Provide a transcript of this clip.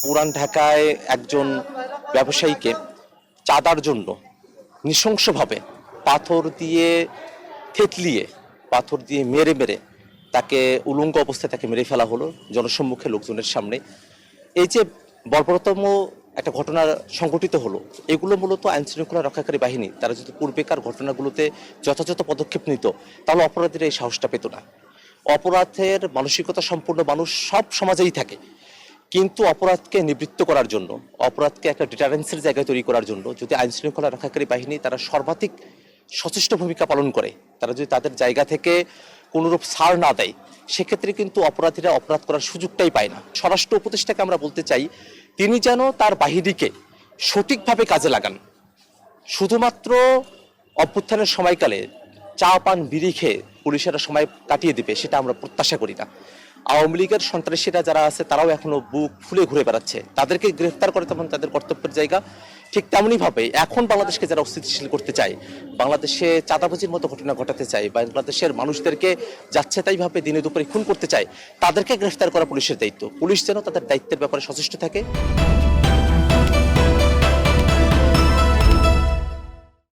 পুরান ঢাকায় একজন ব্যবসায়ীকে চাঁদার জন্য নৃশংসভাবে পাথর দিয়ে থেতলিয়ে পাথর দিয়ে মেরে মেরে তাকে উলঙ্গ অবস্থায় তাকে মেরে ফেলা হলো জনসম্মুখে লোকজনের সামনে। এই যে বর্বরতম একটা ঘটনা সংঘটিত হলো, এগুলো মূলত আইন শৃঙ্খলা রক্ষাকারী বাহিনী তারা যদি পূর্বেকার ঘটনাগুলোতে যথাযথ পদক্ষেপ নিত তাহলে অপরাধীরা এই সাহসটা পেত না। অপরাধের মানসিকতা সম্পূর্ণ মানুষ সব সমাজেই থাকে, কিন্তু অপরাধকে নিবৃত্ত করার জন্য, অপরাধকে একটা ডিটারেন্সের জায়গায় তৈরি করার জন্য যদি আইন শৃঙ্খলা রক্ষাকারী বাহিনী তারা সর্বাধিক সচেষ্ট ভূমিকা পালন করে, তারা যদি তাদের জায়গা থেকে কোনোরূপ ছাড় না দেয়, সেক্ষেত্রে কিন্তু অপরাধীরা অপরাধ করার সুযোগটাই পায় না। স্বরাষ্ট্র উপদেষ্টাকে আমরা বলতে চাই, তিনি যেন তার বাহিনীকে সঠিকভাবে কাজে লাগান। শুধুমাত্র অভ্যুত্থানের সময়কালে চা পান বিড়ি খেয়ে পুলিশেরা সময় কাটিয়ে দিবে সেটা আমরা প্রত্যাশা করি না। আওয়ামী লীগের সন্ত্রাসীরা যারা আছে তারাও এখনো বুক ফুলে ঘুরে বেড়াচ্ছে, তাদেরকে গ্রেফতার করে তেমন তাদের কর্তব্যের জায়গা। ঠিক তেমনই ভাবে এখন বাংলাদেশকে যারা অস্থিতিশীল করতে চায়, বাংলাদেশে চাঁদাবাজির মতো ঘটনা ঘটাতে চায়, বাংলাদেশের মানুষদেরকে যাচ্ছে তাই ভাবে দিনে দুপুরে খুন করতে চায়, তাদেরকে গ্রেফতার করা পুলিশের দায়িত্ব। পুলিশ যেন তাদের দায়িত্বের ব্যাপারে সচেষ্ট থাকে।